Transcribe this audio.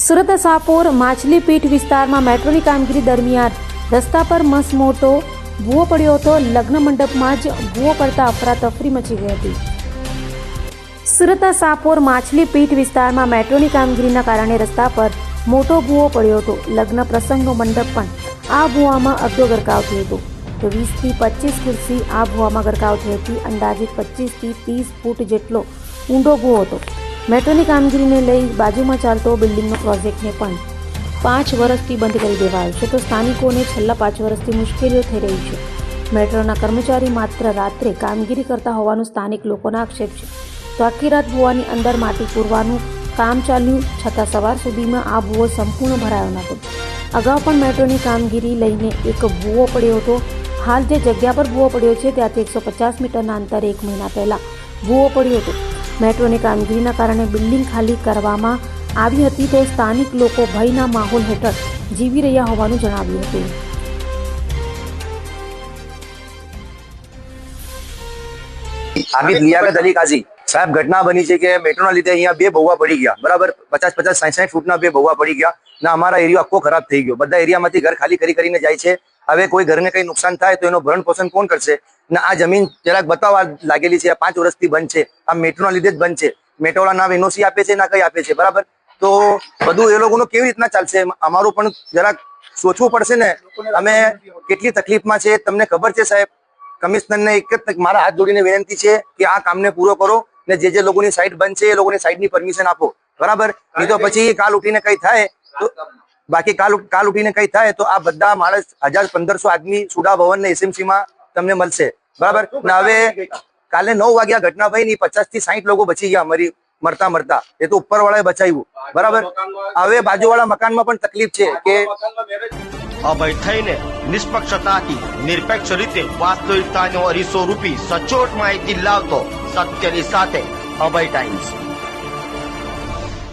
સુરત સાપોર માછલીપીઠ વિસ્તારમાં મેટ્રોની કામગીરી દરમિયાન રસ્તા પર મસમોટો ભૂવો પડ્યો હતો. લગ્ન મંડપમાં જ ભૂવો પડતા અફરાતફરી મચી ગઈ હતી. સુરત સાપોર માછલીપીઠ વિસ્તારમાં મેટ્રોની કામગીરીના કારણે રસ્તા પર મોટો ભૂવો પડ્યો હતો. લગ્ન પ્રસંગનો મંડપ પણ આ ભૂવામાં અડધો ગરકાવ થયો હતો. તો 20 થી 25 ખુરશી આ ભૂવામાં ગરકાવ થઈ હતી. અંદાજિત 25 થી 30 ફૂટ જેટલો ઊંડો ભૂવો હતો. મેટ્રોની કામગીરીને લઈ બાજુમાં ચાલતો બિલ્ડિંગનો પ્રોજેક્ટને પણ 5 વર્ષથી બંધ કરી દેવાયો છે. તો સ્થાનિકોને છેલ્લા 5 વર્ષથી મુશ્કેલીઓ થઈ રહી છે. મેટ્રોના કર્મચારી માત્ર રાત્રે કામગીરી કરતા હોવાનું સ્થાનિક લોકોનો આક્ષેપ છે. તો આખી રાત ભૂવાની અંદર માટી પૂરવાનું કામ ચાલ્યું, છતાં સવાર સુધીમાં આ ભૂવો સંપૂર્ણ ભરાયો નહોતો. અગાઉ પણ મેટ્રોની કામગીરી લઈને એક ભૂવો પડ્યો હતો. હાલ જે જગ્યા પર ભૂવો પડ્યો છે ત્યાંથી 150 મીટરના અંતરે 1 મહિના પહેલા ભૂવો પડ્યો હતો. મેટ્રોની કામગીરીના કારણે બિલ્ડિંગ ખાલી કરવામાં આવી હતી. તો સ્થાનિક લોકો ભયના માહોલ હેઠળ જીવી રહ્યા હોવાનું જણાવ્યું હતું. આબિદ લિયાકત અલી કાઝી સાહેબ, ઘટના બની છે કે મેટ્રોના લીધે અહીંયા 2 ભૂવા પડી ગયા. બરાબર 50-50, 60-60 ફૂટના 2 ભૂવા પડી ગયા ને અમારા એરિયો આખો ખરાબ થઈ ગયો. બધા એરિયામાંથી ઘર ખાલી કરીને જાય છે. હવે કોઈ ઘરને કઈ નુકસાન થાય તો એનો ભરણ પોષણ કોણ કરશે? ને આ જમીન જરાક બતાવવા લાગેલી છે. 5 વર્ષથી બંધ છે. આ મેટ્રોના લીધે જ બંધ છે. મેટ્રોવાળા ના એનઓસી આપે છે ના કઈ આપે છે. બરાબર, તો બધું એ લોકોનું કેવી રીતના ચાલશે? અમારું પણ જરાક સોચવું પડશે ને. અમે કેટલી તકલીફમાં છે તમને ખબર છે સાહેબ. કમિશનરને એક જ મારા હાથ જોડીને વિનંતી છે કે આ કામને પૂરો કરો ને જે લોકોની સાઇટ બંધ છે એ લોકોની સાઇટની પરમિશન આપો. બરાબર, નહીં તો પછી કાલ ઉઠીને કઈ થાય તો બાકી કાલ ઉઠીને કઈ થાય તો આ બધા માણસ 1000-1500 આદમી સુડા ભવન ને એસએમસી માં તમને મળશે. બરાબર, ને હવે કાલે 9 વાગ્યા ઘટના ભાઈ ની 50 થી 60 લોકો બચી ગયા મરતા. એ તો ઉપર વાળાએ બચાવ્યું. બરાબર, હવે બાજુવાળા મકાનમાં પણ તકલીફ છે કે અભય થઈને નિષ્પક્ષતાથી નિરપેક્ષ રીતે વાસ્તવિકતાનો અરીસો રૂપી સચોટ માહિતી લાવતો સત્યની સાથે અભય ટાઈમ્સ.